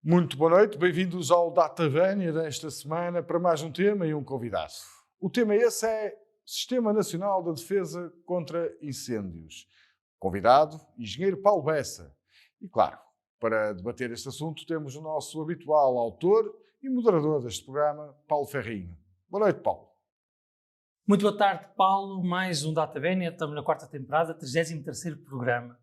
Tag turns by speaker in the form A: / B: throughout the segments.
A: Muito boa noite, bem-vindos ao Datavania desta semana para mais um tema e um convidado. O tema esse é Sistema Nacional de Defesa contra Incêndios. Convidado, Engenheiro Paulo Bessa. E claro, para debater este assunto temos o nosso habitual autor e moderador deste programa, Paulo Ferrinho. Boa noite, Paulo.
B: Muito boa tarde, Paulo. Mais um Datavania, estamos na quarta temporada, 33º programa.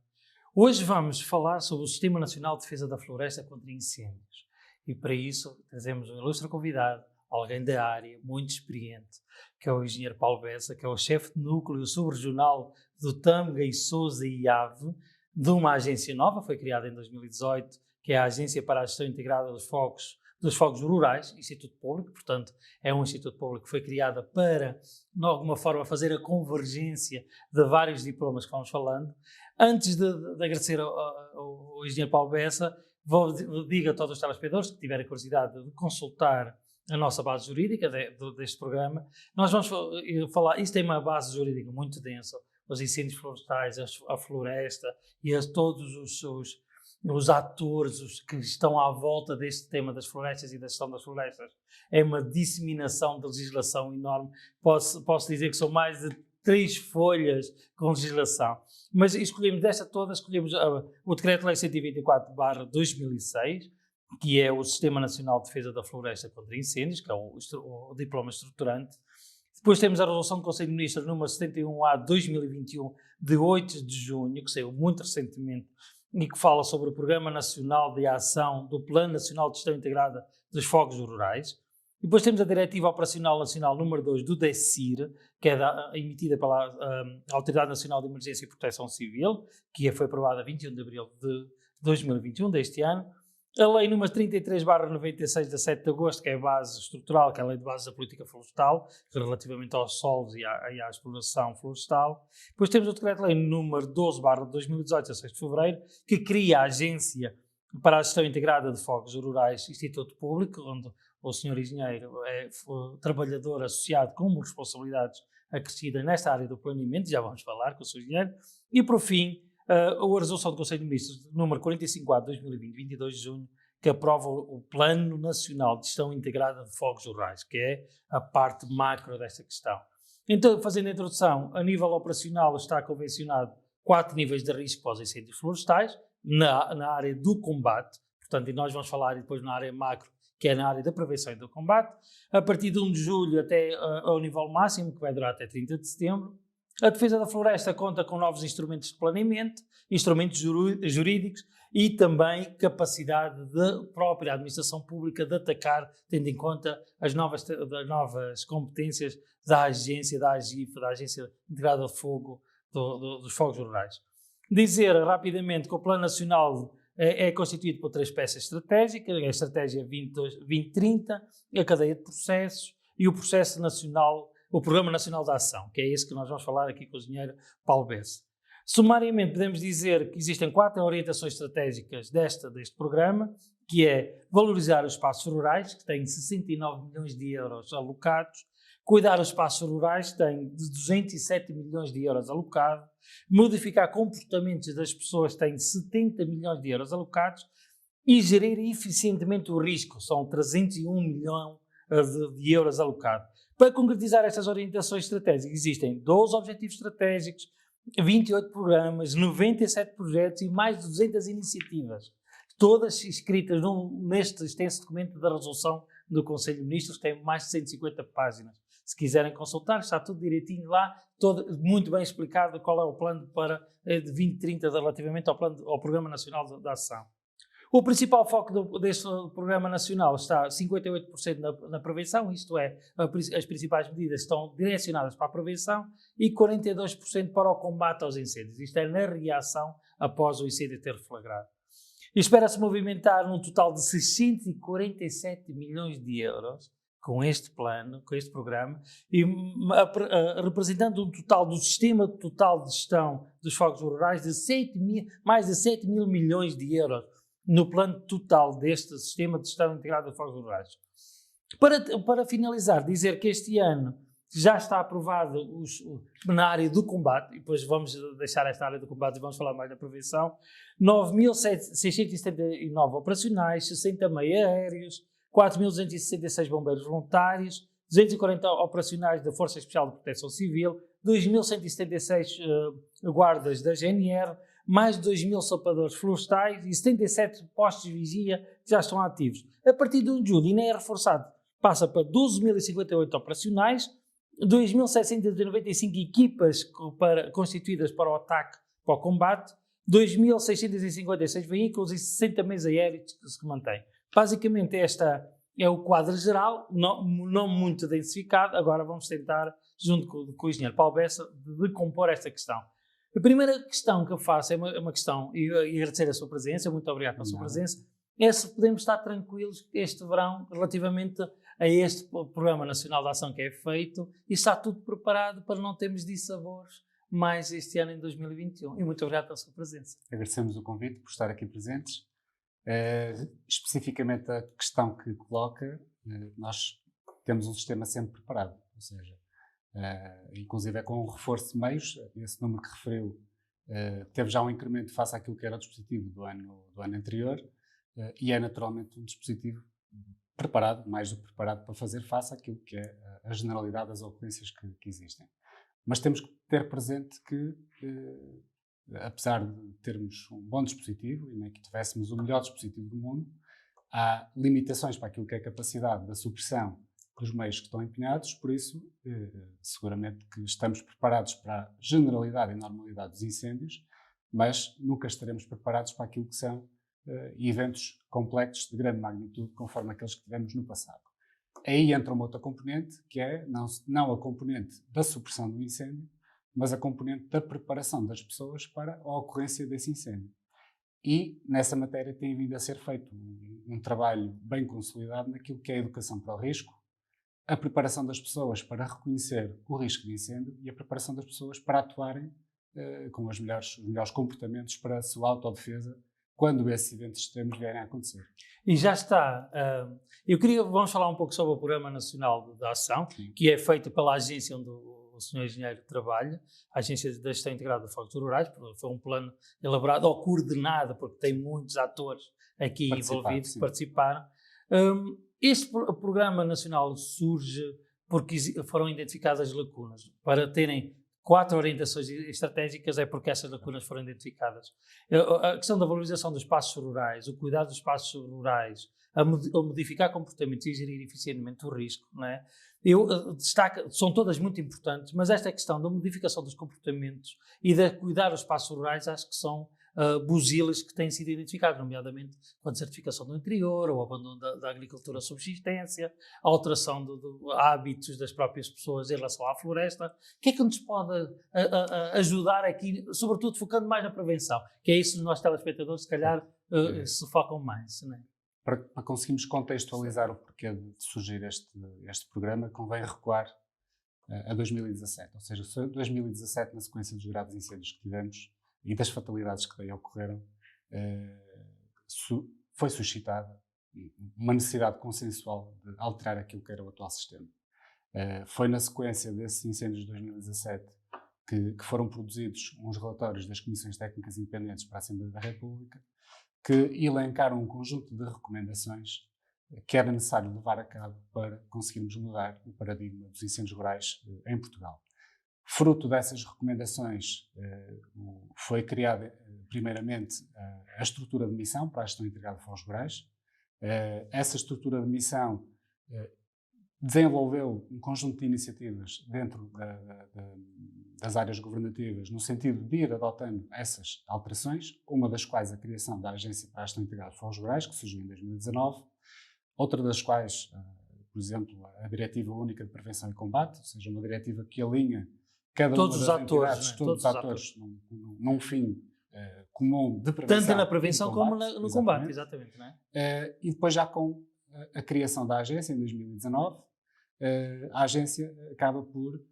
B: Hoje vamos falar sobre o Sistema Nacional de Defesa da Floresta contra Incêndios. E para isso trazemos um ilustre convidado, alguém da área, muito experiente, que é o Engenheiro Paulo Bessa, que é o chefe de núcleo subregional do Tâmega e Sousa e Ave, de uma agência nova, foi criada em 2018, que é a Agência para a Gestão Integrada dos Fogos Rurais, Instituto Público, portanto é um Instituto Público que foi criado para, de alguma forma, fazer a convergência de vários diplomas que vamos falando. Antes de agradecer ao engenheiro Paulo Bessa, digo a todos os telespectadores que tiverem curiosidade de consultar a nossa base jurídica deste programa. Nós vamos falar, isto tem uma base jurídica muito densa, os incêndios florestais, a floresta e todos os atores que estão à volta deste tema das florestas e da gestão das florestas. É uma disseminação de legislação enorme. Posso dizer que são mais de 3 folhas com legislação. Mas escolhemos o Decreto-Lei 124/2006, que é o Sistema Nacional de Defesa da Floresta contra Incêndios, que é o diploma estruturante. Depois temos a Resolução do Conselho de Ministros número 71/2021, de 8 de junho, que saiu muito recentemente, e que fala sobre o Programa Nacional de Ação do Plano Nacional de Gestão Integrada dos Fogos Rurais. E depois temos a Diretiva Operacional Nacional número 2 do DECIR, que é emitida pela Autoridade Nacional de Emergência e Proteção Civil, que foi aprovada a 21 de abril de 2021, deste ano. A Lei número 33/96, de 7 de agosto, que é a base estrutural, que é a Lei de Bases da Política Florestal, relativamente aos solos e à exploração florestal. Depois temos o Decreto-Lei número 12/2018, a 6 de fevereiro, que cria a Agência para a Gestão Integrada de Fogos Rurais, Instituto Público, onde o Sr. Engenheiro é trabalhador associado com responsabilidades acrescidas nesta área do planeamento, já vamos falar com o Sr. Engenheiro. E, por fim, a Resolução do Conselho de Ministros, número 45/2020, 22 de junho, que aprova o Plano Nacional de Gestão Integrada de Fogos Rurais, que é a parte macro desta questão. Então, fazendo a introdução, a nível operacional está convencionado 4 níveis de risco para os incêndios florestais, na área do combate, portanto, e nós vamos falar depois na área macro, que é na área da prevenção e do combate, a partir de 1 de julho até ao nível máximo, que vai durar até 30 de setembro. A defesa da floresta conta com novos instrumentos de planeamento, instrumentos jurídicos e também capacidade da própria administração pública de atacar, tendo em conta as novas competências da agência, da AGIF, da Agência Integrada de Fogo dos Fogos Rurais. Dizer rapidamente que o Plano Nacional é constituído por 3 peças estratégicas: a Estratégia 2030, a Cadeia de Processos e o Processo Nacional, o Programa Nacional de Ação, que é esse que nós vamos falar aqui com o engenheiro Paulo Bessa. Sumariamente, podemos dizer que existem 4 orientações estratégicas deste programa, que é valorizar os espaços rurais, que têm 69 milhões de euros alocados, cuidar os espaços rurais, que têm 207 milhões de euros alocados, modificar comportamentos das pessoas, que têm 70 milhões de euros alocados, e gerir eficientemente o risco, são 301 milhões de euros alocados. Para concretizar estas orientações estratégicas, existem 12 objetivos estratégicos, 28 programas, 97 projetos e mais de 200 iniciativas, todas escritas neste extenso documento da resolução do Conselho de Ministros, que tem mais de 150 páginas. Se quiserem consultar, está tudo direitinho lá, muito bem explicado qual é o plano para de 2030 relativamente ao Programa Nacional de Ação. O principal foco deste Programa Nacional está 58% na prevenção, isto é, as principais medidas estão direcionadas para a prevenção, e 42% para o combate aos incêndios, isto é, na reação após o incêndio ter flagrado. E espera-se movimentar um total de 647 milhões de euros com este plano, com este programa, e representando um total do sistema total de gestão dos fogos rurais de mais de 7 mil milhões de euros no plano total deste sistema de gestão integrada de fogos rurais. Para finalizar, dizer que este ano já está aprovado na área do combate, e depois vamos deixar esta área do combate e vamos falar mais da prevenção, 9.679 operacionais, 60 meio aéreos, 4.266 bombeiros voluntários, 240 operacionais da Força Especial de Proteção Civil, 2.176 guardas da GNR, mais de 2.000 sapadores florestais e 77 postos de vigia que já estão ativos. A partir de 1 de julho, ainda é reforçado, passa para 12.058 operacionais, 2.795 equipas constituídas para o ataque, para o combate, 2.656 veículos e 60 meios aéreos que se mantêm. Basicamente, esta é o quadro geral, não muito densificado. Agora vamos tentar, junto com o engenheiro Paulo Bessa, decompor esta questão. A primeira questão que eu faço é uma questão, e agradecer a sua presença, muito obrigado pela sua presença, é se podemos estar tranquilos este verão relativamente a este Programa Nacional de Ação que é feito e está tudo preparado para não termos dissabores mais este ano em 2021. E muito obrigado pela sua presença.
C: Agradecemos o convite por estar aqui presentes. Especificamente a questão que coloca, nós temos um sistema sempre preparado, ou seja, inclusive é com um reforço de meios. Esse número que referiu teve já um incremento face àquilo que era o dispositivo do ano anterior, e é naturalmente um dispositivo preparado, mais do que preparado, para fazer face àquilo que é a generalidade das ocorrências que existem. Mas temos que ter presente que, apesar de termos um bom dispositivo e nem que tivéssemos o melhor dispositivo do mundo, há limitações para aquilo que é a capacidade da supressão dos meios que estão empenhados. Por isso, seguramente que estamos preparados para a generalidade e normalidade dos incêndios, mas nunca estaremos preparados para aquilo que são eventos complexos de grande magnitude, conforme aqueles que tivemos no passado. Aí entra uma outra componente, que é não a componente da supressão do incêndio, mas a componente da preparação das pessoas para a ocorrência desse incêndio. E, nessa matéria, tem vindo a ser feito um trabalho bem consolidado naquilo que é a educação para o risco, a preparação das pessoas para reconhecer o risco de incêndio e a preparação das pessoas para atuarem com os melhores comportamentos para a sua autodefesa quando esses eventos extremos vierem a acontecer.
B: E já está. Vamos falar um pouco sobre o Programa Nacional de Ação,
C: Sim.
B: que é feito pela agência onde o Sr. Engenheiro trabalha, a Agência da Gestão Integrada de Fogos Rurais. Foi um plano elaborado ou coordenado, porque tem muitos atores aqui envolvidos que participaram. Este Programa Nacional surge porque foram identificadas lacunas. Para terem 4 orientações estratégicas é porque essas lacunas foram identificadas. A questão da valorização dos espaços rurais, o cuidado dos espaços rurais, a modificar comportamentos e gerir eficientemente o risco, não é? São todas muito importantes, mas esta questão da modificação dos comportamentos e de cuidar dos espaços rurais acho que são buzilas que têm sido identificados, nomeadamente com a certificação do interior, o abandono da agricultura de subsistência, a alteração de hábitos das próprias pessoas em relação à floresta. O que é que nos pode ajudar aqui, sobretudo focando mais na prevenção, que é isso que os nossos telespectadores se calhar se focam mais, não é?
C: Para conseguirmos contextualizar o porquê de surgir este programa, convém recuar a 2017. Ou seja, 2017, na sequência dos graves incêndios que tivemos e das fatalidades que daí ocorreram, foi suscitada uma necessidade consensual de alterar aquilo que era o atual sistema. Foi na sequência desses incêndios de 2017 que foram produzidos uns relatórios das Comissões Técnicas Independentes para a Assembleia da República, que elencaram um conjunto de recomendações que era necessário levar a cabo para conseguirmos mudar o paradigma dos incêndios rurais em Portugal. Fruto dessas recomendações, foi criada, primeiramente, a estrutura de missão para a gestão integrada de fogos rurais. Essa estrutura de missão desenvolveu um conjunto de iniciativas dentro das áreas governativas, no sentido de ir adotando essas alterações, uma das quais a criação da Agência para a Gestão Integrada de Fogos Rurais, que surgiu em 2019, outra das quais, por exemplo, a Diretiva Única de Prevenção e Combate, ou seja, uma diretiva que alinha cada uma das entidades, todos os atores, num fim comum de prevenção.
B: Tanto na prevenção como no combate, exatamente. Não é?
C: E depois, já com a criação da agência, em 2019, a agência acaba por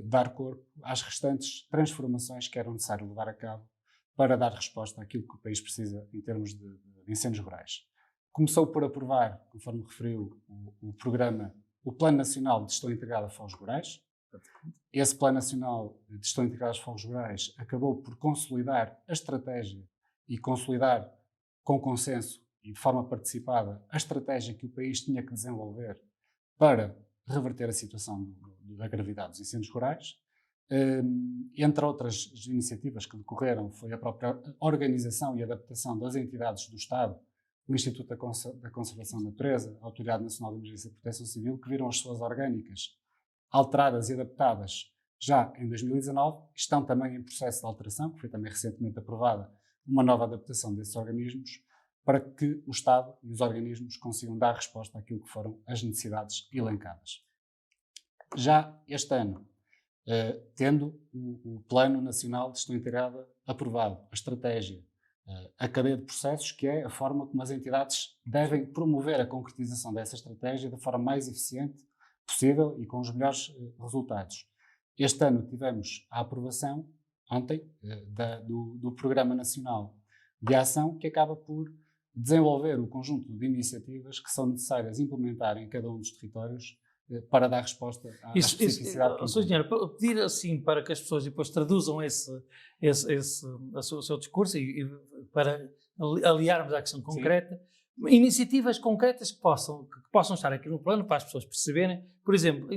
C: dar corpo às restantes transformações que eram necessário levar a cabo para dar resposta àquilo que o país precisa em termos de incêndios rurais. Começou por aprovar, conforme referiu, o Plano Nacional de Gestão Integrada de Fogos Rurais, Esse Plano Nacional de Gestão Integrada dos Fogos Rurais acabou por consolidar a estratégia e consolidar com consenso e de forma participada a estratégia que o país tinha que desenvolver para reverter a situação da gravidade dos incêndios rurais. Entre outras iniciativas que decorreram foi a própria organização e adaptação das entidades do Estado, o Instituto da Conservação da Natureza, a Autoridade Nacional de Emergência e Proteção Civil, que viram as suas orgânicas alteradas e adaptadas já em 2019, estão também em processo de alteração, que foi também recentemente aprovada uma nova adaptação desses organismos, para que o Estado e os organismos consigam dar resposta àquilo que foram as necessidades elencadas. Já este ano, tendo o Plano Nacional de Gestão Integrada aprovado, a estratégia, a cadeia de processos, que é a forma como as entidades devem promover a concretização dessa estratégia da forma mais eficiente possível e com os melhores resultados. Este ano tivemos a aprovação, ontem, do Programa Nacional de Ação, que acaba por desenvolver o conjunto de iniciativas que são necessárias implementar em cada um dos territórios para dar resposta à especificidade.
B: Sr. Engenheiro, pedir assim para que as pessoas depois traduzam o seu discurso e para aliarmos à questão concreta, iniciativas concretas que possam estar aqui no plano para as pessoas perceberem, por exemplo,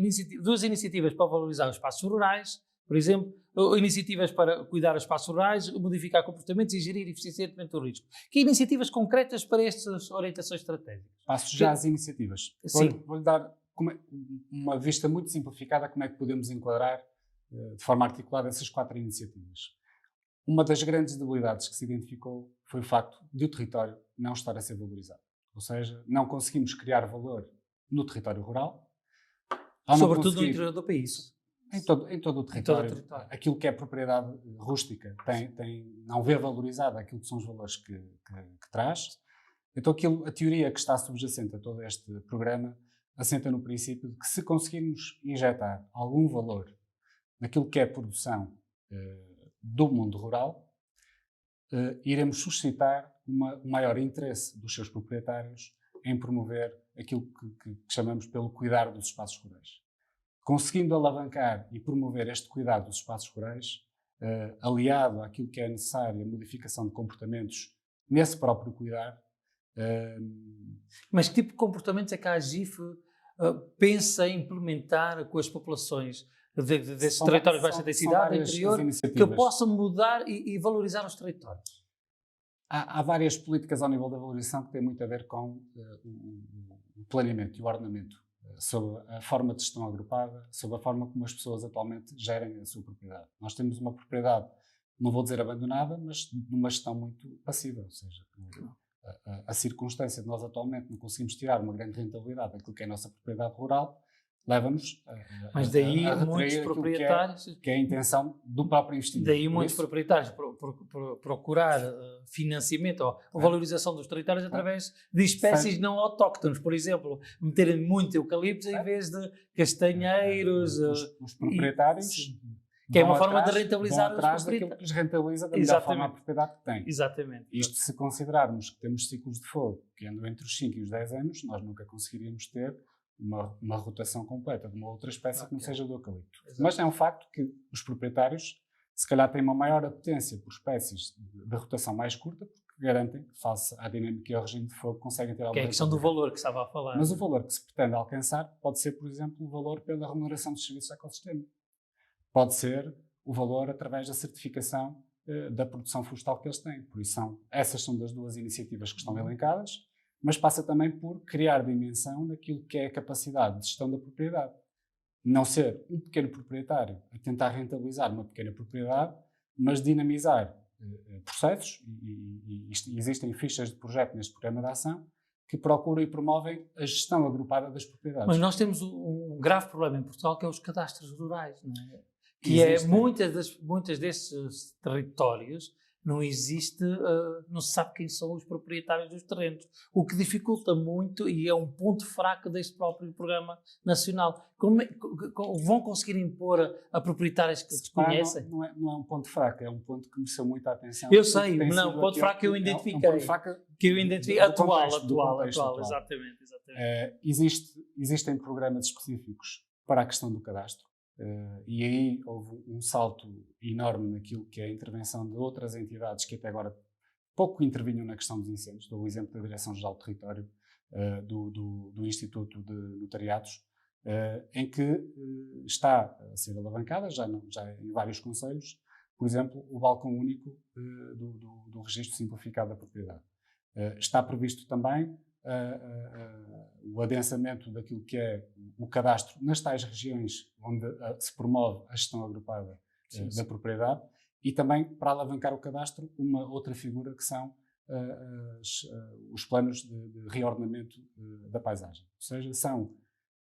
B: duas iniciativas para valorizar os espaços rurais, por exemplo, iniciativas para cuidar dos espaços rurais, modificar comportamentos e gerir eficientemente o risco. Que iniciativas concretas para estas orientações estratégicas?
C: Passo já às iniciativas. Vou-lhe dar uma vista muito simplificada como é que podemos enquadrar de forma articulada essas 4 iniciativas. Uma das grandes debilidades que se identificou foi o facto de o território não estar a ser valorizado. Ou seja, não conseguimos criar valor no território rural.
B: Sobretudo no interior do país.
C: Em todo o território. Aquilo que é propriedade rústica não vê valorizado aquilo que são os valores que traz. Então a teoria que está subjacente a todo este programa assenta no princípio de que se conseguirmos injetar algum valor naquilo que é a produção do mundo rural, iremos suscitar um maior interesse dos seus proprietários em promover aquilo que chamamos pelo cuidar dos espaços rurais. Conseguindo alavancar e promover este cuidado dos espaços rurais, aliado àquilo que é necessário, a modificação de comportamentos nesse próprio cuidar.
B: Mas que tipo de comportamentos é que a AGIF pensa em implementar com as populações desses territórios de baixa densidade, do interior, que possam mudar e valorizar os territórios?
C: Há várias políticas ao nível da valorização que têm muito a ver com o planeamento e o ordenamento, sobre a forma de gestão agrupada, sobre a forma como as pessoas atualmente gerem a sua propriedade. Nós temos uma propriedade, não vou dizer abandonada, mas de uma gestão muito passiva, ou seja, a circunstância de nós atualmente não conseguimos tirar uma grande rentabilidade daquilo que é a nossa propriedade rural, leva-nos
B: mas daí muitos proprietários
C: que é a intenção do próprio investimento.
B: Daí muitos proprietários procurar financiamento ou valorização dos territórios através de espécies não autóctones, por exemplo, meterem muito eucaliptos em vez de castanheiros.
C: Os proprietários
B: que é uma forma de rentabilizar os
C: proprietários daquilo que lhes rentabiliza da melhor forma a propriedade que tem.
B: Exatamente.
C: Isto, se considerarmos que temos ciclos de fogo que andam entre os 5 e os 10 anos, nós nunca conseguiríamos ter uma rotação completa de uma outra espécie que não seja do eucalipto. Exato. Mas é um facto que os proprietários, se calhar, têm uma maior apetência por espécies de rotação mais curta, porque garantem, face à dinâmica e ao regime de fogo, conseguem ter alguma
B: que é a questão do valor que estava a falar.
C: Mas o valor que se pretende alcançar pode ser, por exemplo, o valor pela remuneração dos serviços de ecossistema. Pode ser o valor através da certificação da produção florestal que eles têm. Por isso, essas são das 2 iniciativas que estão elencadas, mas passa também por criar dimensão daquilo que é a capacidade de gestão da propriedade. Não ser um pequeno proprietário a tentar rentabilizar uma pequena propriedade, mas dinamizar processos, e existem fichas de projeto neste programa de ação, que procuram e promovem a gestão agrupada das propriedades.
B: Mas nós temos um grave problema em Portugal, que é os cadastros rurais, não é? Que é muitas destes territórios não existe, não se sabe quem são os proprietários dos terrenos, o que dificulta muito e é um ponto fraco deste próprio programa nacional. Vão conseguir impor a proprietários que desconhecem?
C: Não é um ponto fraco, é um ponto que mereceu muita atenção.
B: Eu sei, não, ponto fraco que eu identifiquei. Atual, exatamente.
C: Existem programas específicos para a questão do cadastro. e aí houve um salto enorme naquilo que é a intervenção de outras entidades que até agora pouco intervinham na questão dos incêndios. Dou o exemplo da Direção-Geral do Território, do Instituto de Notariados, em que está a ser alavancada, já em vários concelhos, por exemplo, o balcão único do Registro Simplificado da Propriedade. Está previsto também o adensamento daquilo que é o cadastro nas tais regiões onde se promove a gestão agrupada da propriedade, e também, para alavancar o cadastro, uma outra figura que são os planos de reordenamento da paisagem. Ou seja, são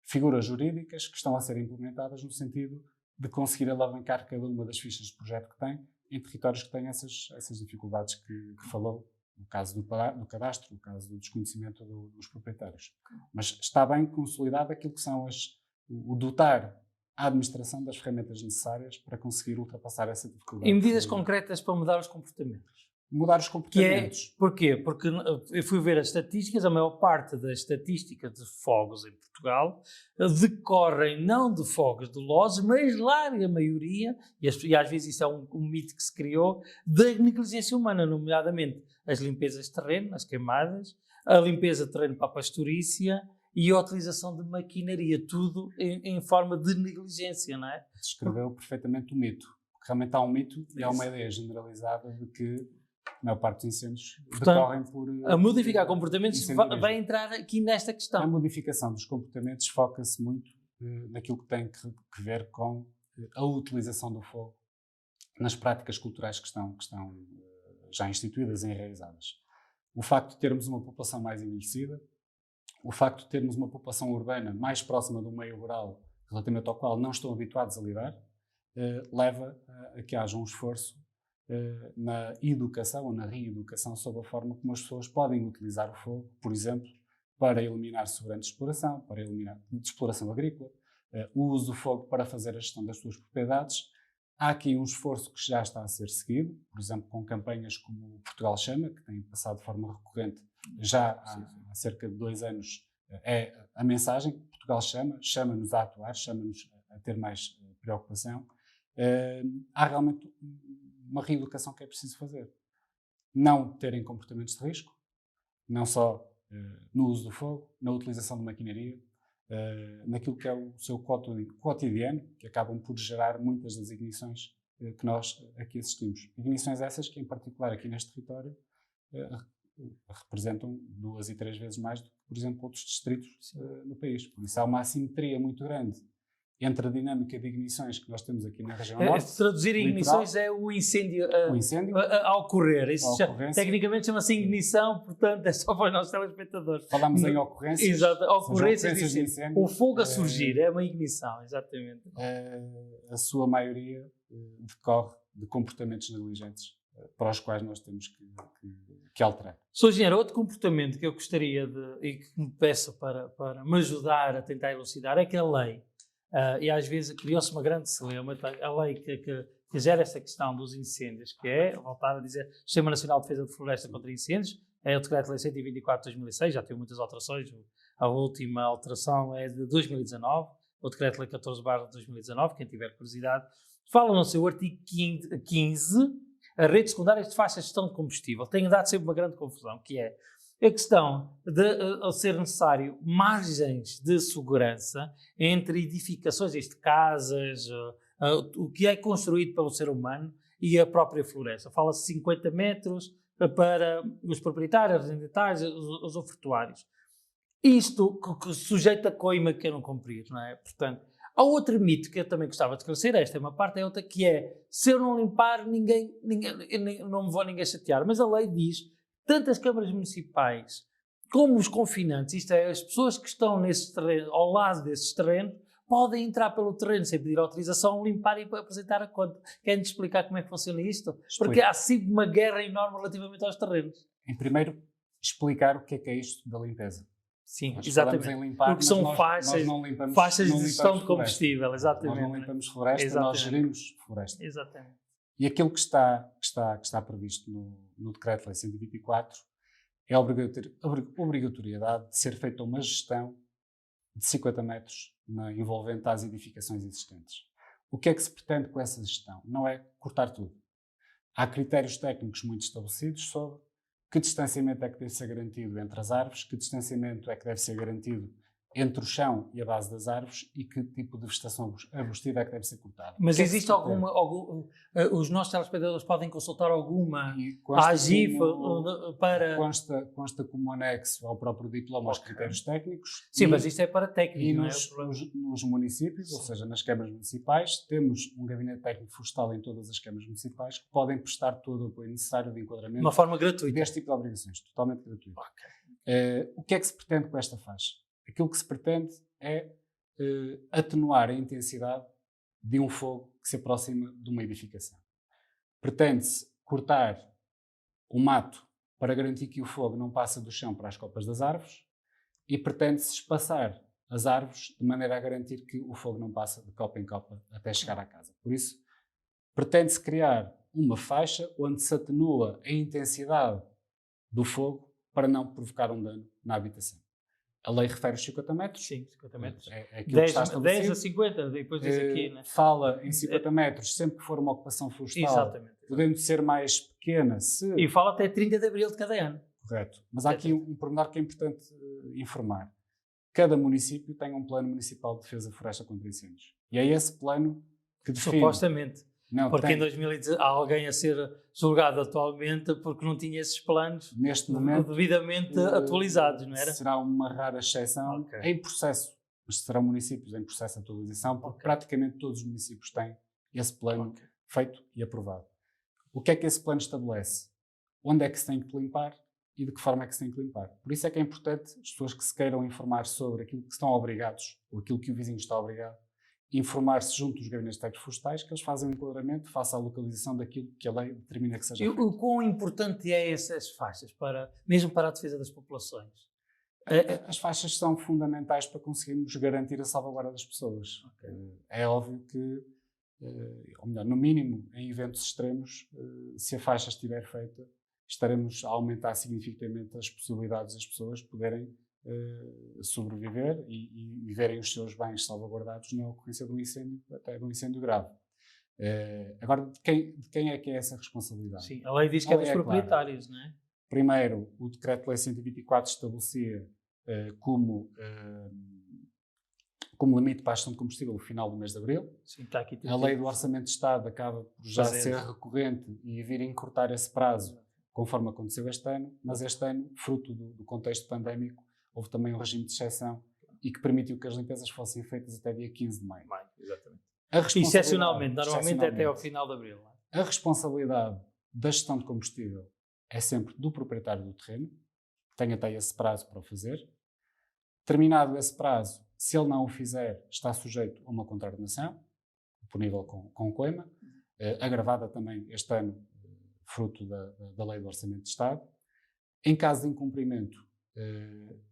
C: figuras jurídicas que estão a ser implementadas no sentido de conseguir alavancar cada uma das fichas de projeto que tem em territórios que têm essas dificuldades que falou, no caso do cadastro, no caso do desconhecimento dos proprietários. Mas está bem consolidado aquilo que são o dotar a administração das ferramentas necessárias para conseguir ultrapassar essa dificuldade.
B: E medidas concretas para mudar os comportamentos.
C: Mudar os comportamentos.
B: Porquê? Porque eu fui ver as estatísticas, a maior parte das estatísticas de fogos em Portugal decorrem não de fogos dolosos, mas larga maioria, e às vezes isso é um mito que se criou, da negligência humana, nomeadamente as limpezas de terreno, as queimadas, a limpeza de terreno para a pastorícia e a utilização de maquinaria, tudo em forma de negligência, não é?
C: Descreveu perfeitamente o mito. Porque realmente há um mito e há uma ideia generalizada de que a maior parte dos incêndios decorrem por...
B: A modificar comportamentos vai entrar aqui nesta questão.
C: A modificação dos comportamentos foca-se muito naquilo que tem que ver com a utilização do fogo nas práticas culturais que estão já instituídas e enraizadas. O facto de termos uma população mais envelhecida, o facto de termos uma população urbana mais próxima do meio rural, relativamente ao qual não estão habituados a lidar, leva a que haja um esforço na educação ou na reeducação sobre a forma como as pessoas podem utilizar o fogo, por exemplo, para eliminar sobrantes de exploração, para eliminar de exploração agrícola, o uso do fogo para fazer a gestão das suas propriedades. Há aqui um esforço que já está a ser seguido, por exemplo, com campanhas como o Portugal Chama, que tem passado de forma recorrente já há cerca de 2 anos, é a mensagem: Portugal chama-nos a atuar, chama-nos a ter mais preocupação. Há realmente uma reeducação que é preciso fazer. Não terem comportamentos de risco, não só no uso do fogo, na utilização de maquinaria, naquilo que é o seu cotidiano, que acabam por gerar muitas das ignições que nós aqui assistimos. Ignições essas que, em particular aqui neste território, representam 2 e 3 vezes mais do que, por exemplo, outros distritos no país. Por isso há uma assimetria muito grande entre a dinâmica de ignições que nós temos aqui na região norte.
B: Traduzir ignições é o incêndio a ocorrer. Isso tecnicamente chama-se ignição, portanto é só para os nossos telespectadores.
C: Falamos em ocorrências.
B: Exato, ocorrências de incêndio. O fogo a surgir é uma ignição, exatamente.
C: A sua maioria decorre de comportamentos negligentes para os quais nós temos que alterar.
B: Sr. Engenheiro, outro comportamento que eu gostaria e que me peça para me ajudar a tentar elucidar é que a lei, e às vezes criou-se uma grande celeuma, a lei que gera esta questão dos incêndios, que é, voltar a dizer, o Sistema Nacional de Defesa de Floresta contra Incêndios, é o Decreto-Lei 124 de 2006, já teve muitas alterações, a última alteração é de 2019, o Decreto-Lei 14 de 2019, quem tiver curiosidade, fala no seu artigo 15, a rede secundária de faixa de gestão de combustível. Tem dado sempre uma grande confusão, que é a questão de ser necessário margens de segurança entre edificações, de casas, o que é construído pelo ser humano e a própria floresta. Fala-se 50 metros para os proprietários, os arrendatários, os ofertuários. Isto sujeito a coima que eu não cumprir, não é? Portanto, há outro mito que eu também gostava de esclarecer, esta é uma parte, é outra, que é, se eu não limpar, não me vou ninguém chatear. Mas a lei diz, tanto as câmaras municipais como os confinantes, isto é, as pessoas que estão nesses terrenos, ao lado desses terrenos, podem entrar pelo terreno sem pedir autorização, limpar e apresentar a conta. Querem-te explicar como é que funciona isto? Porque há sempre uma guerra enorme relativamente aos terrenos.
C: Em primeiro, explicar o que é isto da limpeza.
B: Sim,
C: nós
B: exatamente.
C: Em limpar,
B: porque são faixas de gestão de combustível, exatamente.
C: Nós não limpamos floresta, nós gerimos floresta.
B: Exatamente.
C: E aquilo que está previsto no Decreto-Lei 124 é a obrigatoriedade de ser feita uma gestão de 50 metros envolvente às edificações existentes. O que é que se pretende com essa gestão? Não é cortar tudo. Há critérios técnicos muito estabelecidos sobre que distanciamento é que deve ser garantido entre as árvores, que distanciamento é que deve ser garantido entre o chão e a base das árvores e que tipo de vegetação arbustiva é que deve ser cortada.
B: Mas existe os nossos telespectadores podem consultar alguma AGIF para...
C: Consta como anexo ao próprio diploma aos critérios técnicos.
B: Sim, mas isto é para técnicos,
C: e
B: não
C: nos municípios, ou seja, nas câmaras municipais, temos um gabinete técnico florestal em todas as câmaras municipais que podem prestar todo o apoio necessário de enquadramento.
B: De uma forma gratuita.
C: Deste tipo de obrigações, totalmente gratuito. O que é que se pretende com esta faixa? Aquilo que se pretende é atenuar a intensidade de um fogo que se aproxima de uma edificação. Pretende-se cortar o mato para garantir que o fogo não passa do chão para as copas das árvores e pretende-se espaçar as árvores de maneira a garantir que o fogo não passa de copa em copa até chegar à casa. Por isso, pretende-se criar uma faixa onde se atenua a intensidade do fogo para não provocar um dano na habitação. A lei refere os 50 metros.
B: Sim, 50 metros.
C: É aquilo que está estabelecido.
B: 10 a 50, depois diz aqui, né?
C: Fala em 50 metros sempre que for uma ocupação florestal.
B: Exatamente.
C: Podendo ser mais pequena se...
B: E fala até 30 de abril de cada ano.
C: Correto. Mas há aqui um pormenor que é importante informar. Cada município tem um plano municipal de defesa da floresta contra incêndios. E é esse plano que define...
B: Supostamente.
C: Não,
B: porque em 2010 há alguém a ser julgado atualmente porque não tinha esses planos
C: neste momento,
B: devidamente atualizados, não era?
C: Será uma rara exceção em processo, mas serão municípios em processo de atualização, porque praticamente todos os municípios têm esse plano feito e aprovado. O que é que esse plano estabelece? Onde é que se tem que limpar e de que forma é que se tem que limpar? Por isso é que é importante as pessoas que se queiram informar sobre aquilo que estão obrigados, ou aquilo que o vizinho está obrigado, informar-se junto dos gabinetes técnicos florestais, que eles fazem um enquadramento, face à localização daquilo que a lei determina que seja feito.
B: O quão importante é essas faixas, mesmo para a defesa das populações?
C: As faixas são fundamentais para conseguirmos garantir a salvaguarda das pessoas. É óbvio que, ou melhor, no mínimo, em eventos extremos, se a faixa estiver feita, estaremos a aumentar significativamente as possibilidades das pessoas poderem sobreviver e verem os seus bens salvaguardados na ocorrência de um incêndio, até de um incêndio grave. Agora, de quem é que é essa responsabilidade?
B: Sim, a lei diz que é dos proprietários, não é?
C: Primeiro, o Decreto-Lei 124 estabelecia como limite para a gestão de combustível o final do mês de abril.
B: Sim, está aqui.
C: A Lei do Orçamento de Estado acaba por já ser recorrente e vir encurtar esse prazo, conforme aconteceu este ano, mas este ano, fruto do contexto pandémico, houve também um regime de exceção e que permitiu que as limpezas fossem feitas até dia 15 de maio.
B: Exatamente. Excepcionalmente, normalmente até ao final de abril. Não é?
C: A responsabilidade da gestão de combustível é sempre do proprietário do terreno, que tem até esse prazo para o fazer. Terminado esse prazo, se ele não o fizer, está sujeito a uma contraordenação, punível com coima, agravada também este ano, fruto da Lei do Orçamento de Estado. Em caso de incumprimento,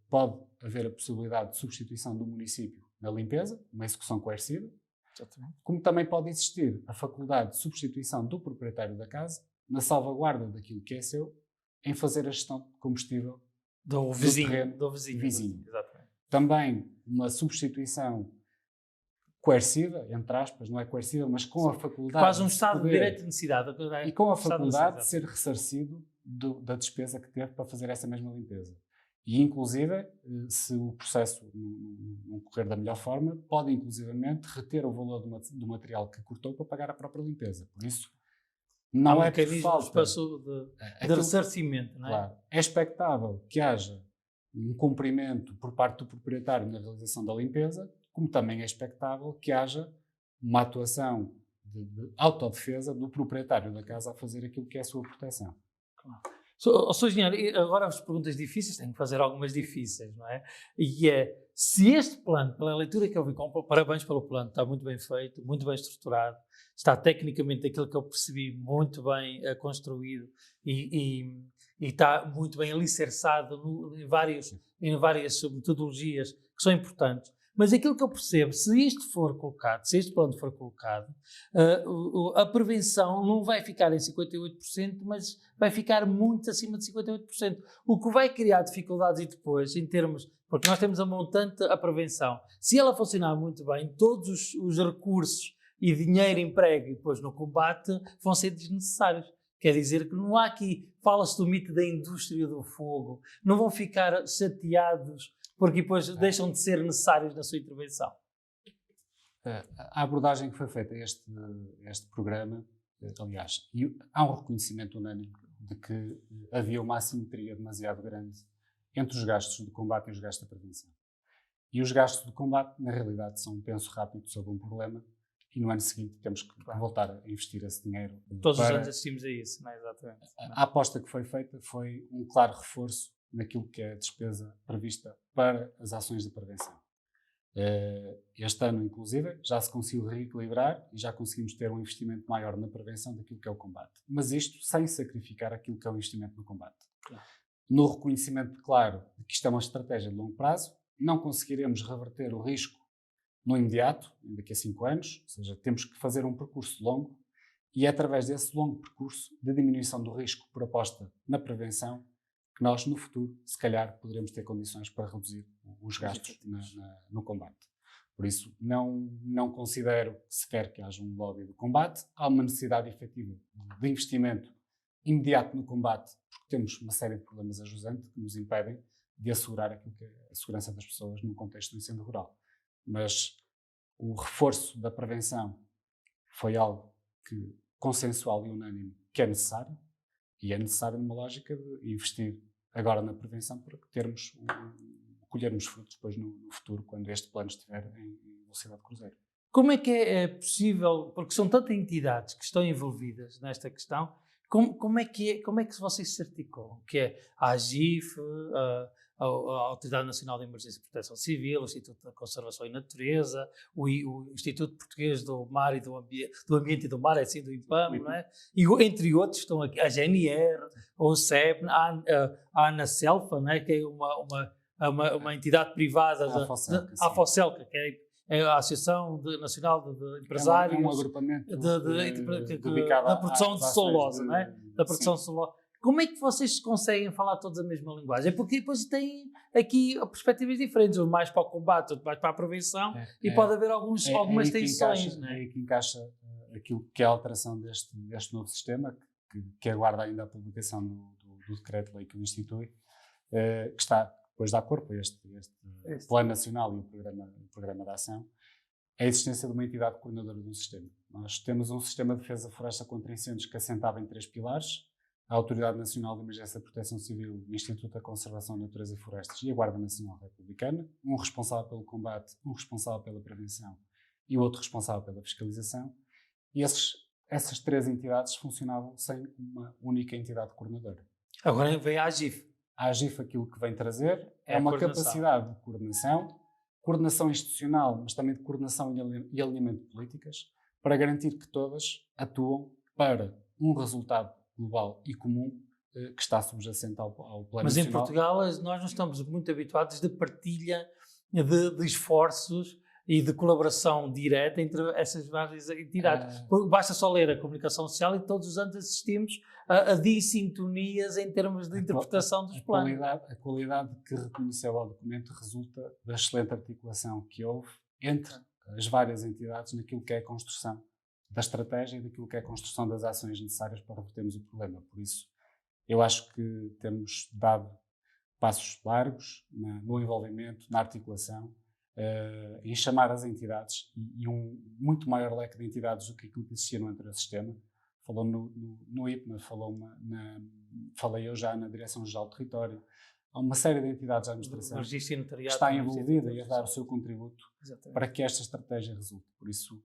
C: pode haver a possibilidade de substituição do município na limpeza, uma execução coerciva, como também pode existir a faculdade de substituição do proprietário da casa na salvaguarda daquilo que é seu, em fazer a gestão de combustível
B: do vizinho.
C: Exatamente. Também uma substituição coerciva, entre aspas, não é coerciva, mas com a faculdade...
B: Quase um estado de direito de necessidade.
C: E com a faculdade de ser ressarcido da despesa que teve para fazer essa mesma limpeza. E, inclusive, se o processo não correr da melhor forma, pode, inclusivamente, reter o valor do material que cortou para pagar a própria limpeza. Por isso, não é por falta
B: de ressarcimento, não é?
C: Claro. É expectável que haja um cumprimento por parte do proprietário na realização da limpeza, como também é expectável que haja uma atuação de autodefesa do proprietário da casa a fazer aquilo que é a sua proteção.
B: Claro. Sr. Engenheiro, agora as perguntas difíceis, tenho que fazer algumas difíceis, não é? E é, se este plano, pela leitura que eu vi, parabéns pelo plano, está muito bem feito, muito bem estruturado, está tecnicamente aquilo que eu percebi muito bem construído e está muito bem alicerçado em várias metodologias que são importantes. Mas aquilo que eu percebo, se este plano for colocado, a prevenção não vai ficar em 58%, mas vai ficar muito acima de 58%. O que vai criar dificuldades e depois, em termos... Porque nós temos a montante, a prevenção. Se ela funcionar muito bem, todos os recursos e dinheiro, emprego e depois no combate vão ser desnecessários. Quer dizer que não há aqui, fala-se do mito da indústria do fogo, não vão ficar chateados porque depois deixam de ser necessários na sua intervenção.
C: A abordagem que foi feita a este programa, aliás, há um reconhecimento unânime de que havia uma assimetria demasiado grande entre os gastos de combate e os gastos da prevenção. E os gastos de combate, na realidade, são um penso rápido sobre um problema e no ano seguinte temos que voltar a investir esse dinheiro.
B: Todos os anos assistimos a isso, não é? Exatamente.
C: A aposta que foi feita foi um claro reforço naquilo que é a despesa prevista para as ações de prevenção. Este ano, inclusive, já se conseguiu reequilibrar e já conseguimos ter um investimento maior na prevenção daquilo que é o combate. Mas isto sem sacrificar aquilo que é o investimento no combate.
B: Claro.
C: No reconhecimento claro de que isto é uma estratégia de longo prazo, não conseguiremos reverter o risco no imediato, daqui a 5 anos, ou seja, temos que fazer um percurso longo e é através desse longo percurso de diminuição do risco por aposta na prevenção que nós, no futuro, se calhar, poderemos ter condições para reduzir os gastos no combate. Por isso, não considero sequer que haja um lobby do combate. Há uma necessidade efetiva de investimento imediato no combate, porque temos uma série de problemas a jusante que nos impedem de assegurar aquilo que é a segurança das pessoas num contexto de incêndio rural. Mas o reforço da prevenção foi algo consensual e unânime que é necessário, e é necessário numa lógica de investir agora na prevenção para colhermos frutos depois no futuro, quando este plano estiver em velocidade de cruzeiro.
B: Como é que é possível, porque são tantas entidades que estão envolvidas nesta questão, como é que vocês se articulam? Que é a AGIF, a Autoridade Nacional de Emergência e Proteção Civil, o Instituto da Conservação e Natureza, o Instituto Português do Mar e do Ambiente e do Mar, assim, do IPAM, não é? E entre outros estão aqui a GNR, o CEP, a ANACELFA, não é? Que é uma entidade privada, a AFOCELCA, que é a Associação Nacional de Empresários,
C: é um agrupamento
B: da produção de celulose, não é? Da produção de celulose. Como é que vocês conseguem falar todos a mesma linguagem? Porque depois têm aqui perspectivas diferentes, um mais para o combate, outro mais para a prevenção, e pode haver algumas tensões.
C: É aí que encaixa aquilo que é a alteração deste novo sistema, que aguarda ainda a publicação do decreto-lei que o institui, que está depois dar corpo a este Plano Nacional e o Programa de Ação, é a existência de uma entidade coordenadora de um sistema. Nós temos um sistema de defesa floresta contra incêndios que assentava em 3 pilares: a Autoridade Nacional de Emergência e Proteção Civil, o Instituto da Conservação da Natureza e Florestas e a Guarda Nacional Republicana, um responsável pelo combate, um responsável pela prevenção e o outro responsável pela fiscalização. E essas 3 entidades funcionavam sem uma única entidade coordenadora.
B: Agora vem a AGIF.
C: A AGIF, aquilo que vem trazer é uma capacidade de coordenação institucional, mas também de coordenação e alinhamento de políticas, para garantir que todas atuam para um resultado global e comum que está subjacente ao plano
B: Mas
C: nacional.
B: em Portugal nós não estamos muito habituados de partilha de esforços e de colaboração direta entre essas várias entidades. Basta só ler a comunicação social e todos os anos assistimos a dissintonias em termos de interpretação dos planos.
C: A qualidade que reconheceu ao documento resulta da excelente articulação que houve entre as várias entidades naquilo que é a construção da estratégia e daquilo que é a construção das ações necessárias para revertermos o problema. Por isso, eu acho que temos dado passos largos no envolvimento, na articulação, em chamar as entidades e um muito maior leque de entidades do que aquilo que existia no anterior sistema. Falou no IPMA, falei eu já na Direção-Geral do Território. Há uma série de entidades da administração que está envolvida e a dar o seu contributo para que esta estratégia resulte. Por isso,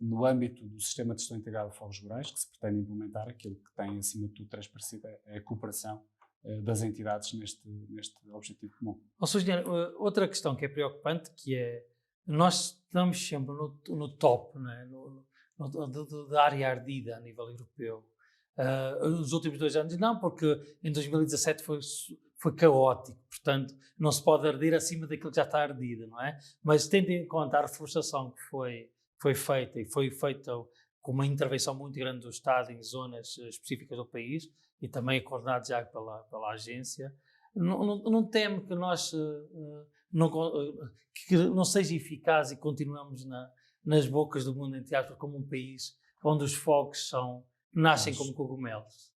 C: no âmbito do Sistema de Gestão Integrada de Fogos Rurais, que se pretende implementar, aquilo que tem acima de tudo transparecido é a cooperação das entidades neste objetivo comum.
B: Sr. outra questão que é preocupante, que é, nós estamos sempre no top, não é? Da área ardida a nível europeu. Nos últimos 2 anos não, porque em 2017 foi caótico, portanto não se pode arder acima daquilo que já está ardido, não é? Mas tendo em conta a reforestação que foi feita e foi feita com uma intervenção muito grande do Estado em zonas específicas do país e também coordenado já pela agência, não temo que nós que não seja eficaz e continuamos nas bocas do mundo, entre aspas, como um país onde os fogos nascem
C: Nós-
B: como cogumelos.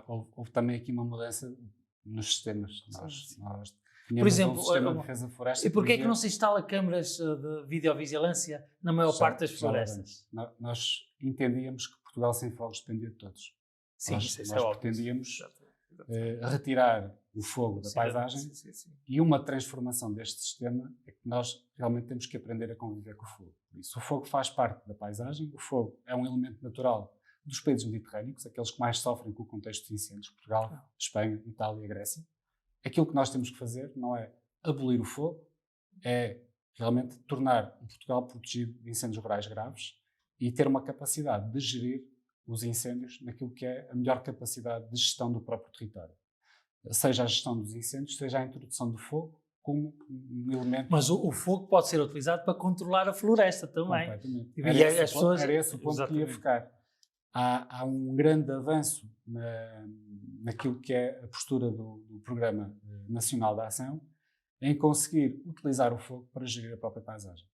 C: Houve também aqui uma mudança nos sistemas. Nós tínhamos
B: Por exemplo,
C: um sistema de defesa florestal.
B: E porquê é que não se instala câmaras de videovigilância na maior parte das florestas?
C: Nós entendíamos que Portugal sem fogos dependia de todos.
B: Sim,
C: nós
B: isso é
C: nós
B: óbvio.
C: pretendíamos
B: Exatamente.
C: retirar o fogo da
B: Sim,
C: paisagem,
B: sim.
C: e uma transformação deste sistema é que nós realmente temos que aprender a conviver com o fogo. Por isso, o fogo faz parte da paisagem, o fogo é um elemento natural dos países mediterrâneos, aqueles que mais sofrem com o contexto de incêndios, Portugal, Espanha, Itália e Grécia. Aquilo que nós temos que fazer não é abolir o fogo, é realmente tornar o Portugal protegido de incêndios rurais graves e ter uma capacidade de gerir os incêndios naquilo que é a melhor capacidade de gestão do próprio território. Seja a gestão dos incêndios, seja a introdução do fogo como um elemento...
B: Mas o fogo pode ser utilizado para controlar a floresta também.
C: Completamente.
B: E
C: Era esse o ponto que ia focar. Há um grande avanço naquilo que é a postura do Programa Nacional de Ação em conseguir utilizar o fogo para gerir a própria paisagem.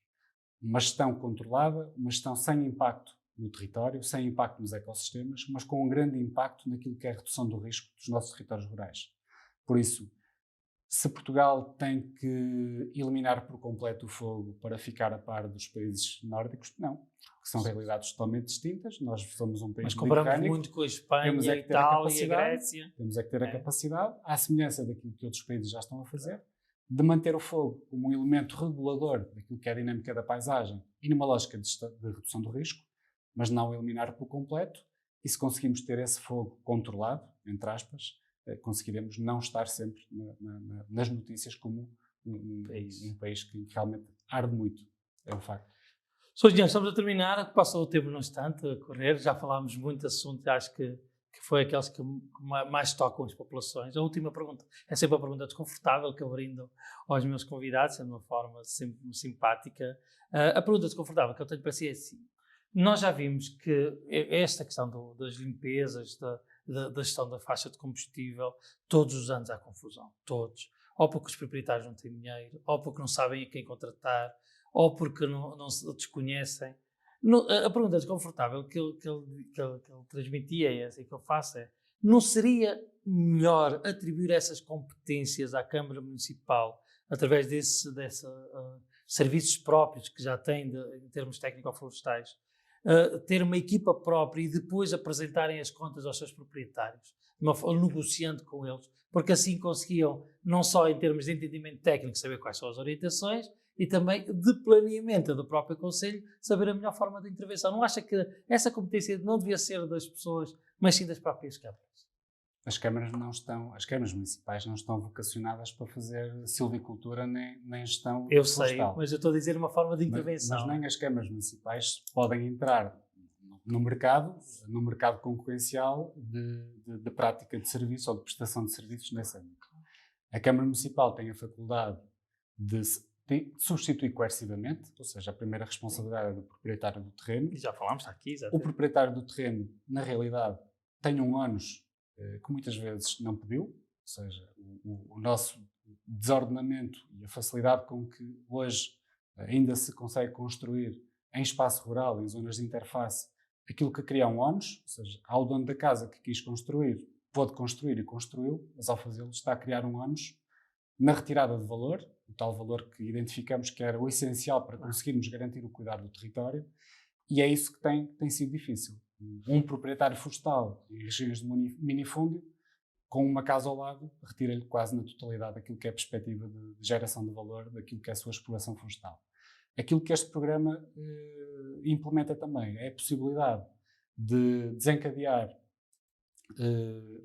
C: Uma gestão controlada, uma gestão sem impacto no território, sem impacto nos ecossistemas, mas com um grande impacto naquilo que é a redução do risco dos nossos territórios rurais. Por isso, se Portugal tem que eliminar por completo o fogo para ficar a par dos países nórdicos, não, porque são realidades totalmente distintas. Nós somos um país
B: Mas comparamos
C: mediterrâneo,
B: muito com a Espanha,
C: temos é
B: a
C: que ter a
B: Itália, a
C: capacidade,
B: Grécia.
C: temos é que ter a capacidade, à semelhança daquilo que outros países já estão a fazer, de manter o fogo como um elemento regulador daquilo que é a dinâmica da paisagem e numa lógica de redução do risco, mas não eliminar por completo. E se conseguimos ter esse fogo controlado, entre aspas, conseguiremos não estar sempre nas notícias como um país que realmente arde muito. É um facto.
B: Sr. Engenheiro, estamos a terminar. Passou o tempo num instante a correr. Já falámos muito de assuntos, acho que foi aqueles que mais tocam as populações. A última pergunta é sempre a pergunta desconfortável que eu brindo aos meus convidados, de uma forma sempre simpática. A pergunta desconfortável que eu tenho para si é assim. Nós já vimos que esta questão das limpezas, da gestão da faixa de combustível, todos os anos há confusão, todos. Ou porque os proprietários não têm dinheiro, ou porque não sabem a quem contratar, ou porque não se desconhecem. A pergunta desconfortável que ele transmitia e que ele faz é: não seria melhor atribuir essas competências à Câmara Municipal através desses serviços próprios que já tem em termos técnico-florestais? Ter uma equipa própria e depois apresentarem as contas aos seus proprietários, negociando com eles, porque assim conseguiam, não só em termos de entendimento técnico, saber quais são as orientações, e também de planeamento do próprio Conselho, saber a melhor forma de intervenção. Não acha que essa competência não devia ser das pessoas, mas sim das próprias câmaras?
C: As câmaras municipais não estão vocacionadas para fazer silvicultura nem gestão
B: Eu
C: florestal.
B: sei, mas eu estou a dizer uma forma de intervenção.
C: Mas nem as câmaras municipais podem entrar no mercado concorrencial de prática de serviço ou de prestação de serviços nesse âmbito. A Câmara Municipal tem a faculdade de substituir coercivamente, ou seja, a primeira responsabilidade é do proprietário do terreno.
B: E já falámos aqui,
C: O proprietário do terreno, na realidade, tem um ónus que muitas vezes não pediu, ou seja, o nosso desordenamento e a facilidade com que hoje ainda se consegue construir em espaço rural, em zonas de interface, aquilo que cria um ónus, ou seja, há o dono da casa que quis construir, pôde construir e construiu, mas ao fazê-lo está a criar um ónus na retirada de valor, o tal valor que identificamos que era o essencial para conseguirmos garantir o cuidado do território, e é isso que tem sido difícil. Um proprietário florestal em regiões de minifúndio, com uma casa ao lado, retira-lhe quase na totalidade aquilo que é a perspectiva de geração de valor daquilo que é a sua exploração florestal. Aquilo que este programa implementa também é a possibilidade de desencadear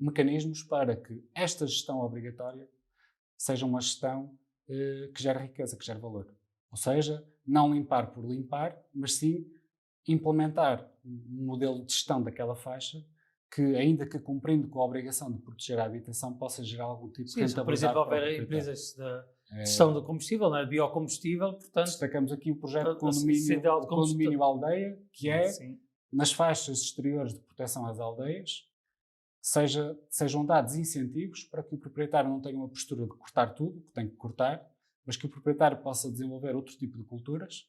C: mecanismos para que esta gestão obrigatória seja uma gestão que gere riqueza, que gere valor. Ou seja, não limpar por limpar, mas sim implementar um modelo de gestão daquela faixa que, ainda que cumprindo com a obrigação de proteger a habitação, possa gerar algum tipo de rentabilidade.
B: Por exemplo, houver empresas de gestão do combustível, não é? Biocombustível, portanto...
C: Destacamos aqui o projeto de condomínio aldeia, que é, nas faixas exteriores de proteção às aldeias, sejam dados incentivos para que o proprietário não tenha uma postura de cortar tudo, que tem que cortar, mas que o proprietário possa desenvolver outro tipo de culturas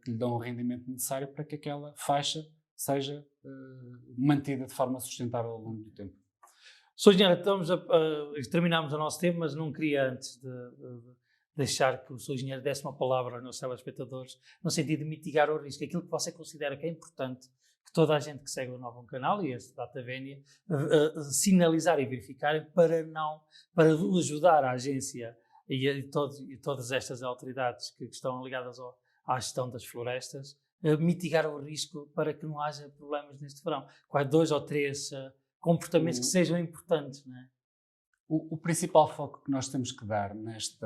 C: que lhe dão o rendimento necessário para que aquela faixa seja mantida de forma sustentável ao longo do tempo.
B: Sr. Engenheiro, terminamos o nosso tema, mas não queria antes de deixar que o Sr. Engenheiro desse uma palavra aos nossos telespectadores, no sentido de mitigar o risco, aquilo que você considera que é importante, que toda a gente que segue o novo canal e este Data Vénia sinalizar e verificar para ajudar a agência e todas estas autoridades que estão ligadas à gestão das florestas, mitigar o risco para que não haja problemas neste verão. Quais 2 ou 3 comportamentos que sejam importantes, não é?
C: O principal foco que nós temos que dar neste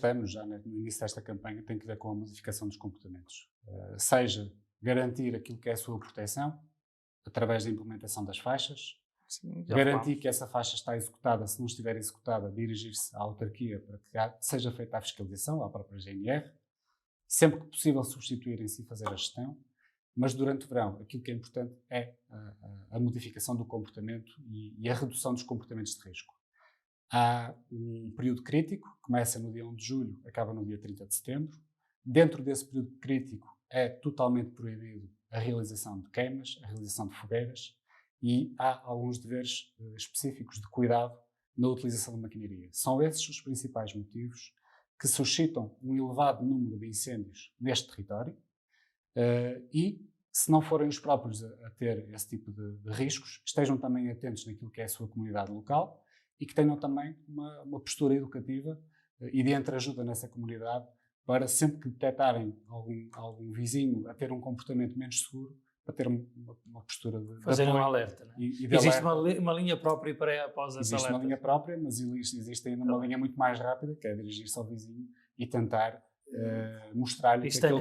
C: ano, já no início desta campanha, tem que ver com a modificação dos comportamentos. Seja garantir aquilo que é a sua proteção, através da implementação das faixas,
B: Sim,
C: garantir que essa faixa está executada, se não estiver executada, dirigir-se à autarquia para que seja feita a fiscalização, à própria GNR, sempre que possível substituírem-se e fazer a gestão, mas durante o verão aquilo que é importante é a modificação do comportamento e a redução dos comportamentos de risco. Há um período crítico, começa no dia 1 de julho, acaba no dia 30 de setembro. Dentro desse período crítico é totalmente proibido a realização de queimas, a realização de fogueiras, e há alguns deveres específicos de cuidado na utilização da maquinaria. São esses os principais motivos que suscitam um elevado número de incêndios neste território e, se não forem os próprios a ter esse tipo de riscos, estejam também atentos naquilo que é a sua comunidade local e que tenham também uma postura educativa e de entreajuda nessa comunidade para, sempre que detectarem algum vizinho a ter um comportamento menos seguro, para ter uma postura de
B: fazer um alerta. Não é? Existe uma linha própria para após essa alerta.
C: Existe uma linha própria, mas existe ainda uma linha muito mais rápida, que é dirigir-se ao vizinho e tentar mostrar-lhe que aquele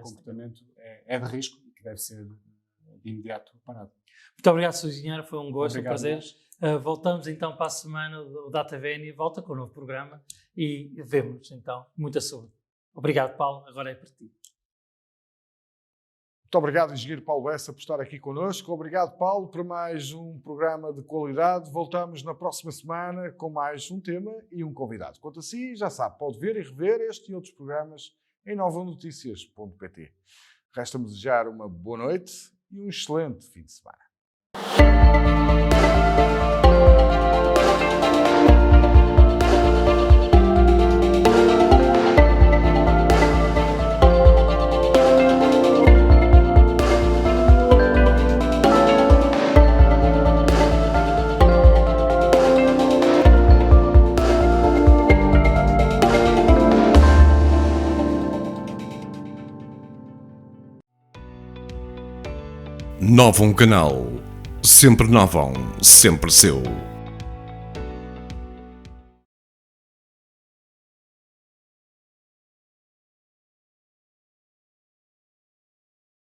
C: comportamento é de risco e que deve ser de imediato parado.
B: Muito obrigado, Sr. Engenheiro, foi um gosto,
C: Obrigado,
B: um prazer. Voltamos então para a semana do Data Vénia, volta com o novo programa e vemos então muita saúde. Obrigado, Paulo, agora é para ti.
A: Muito obrigado, engenheiro Paulo Bessa, por estar aqui connosco. Obrigado, Paulo, por mais um programa de qualidade. Voltamos na próxima semana com mais um tema e um convidado. Quanto a si, já sabe, pode ver e rever este e outros programas em novanoticias.pt. Resta-me desejar uma boa noite e um excelente fim de semana.
D: Novum Canal. Sempre Novum, sempre seu.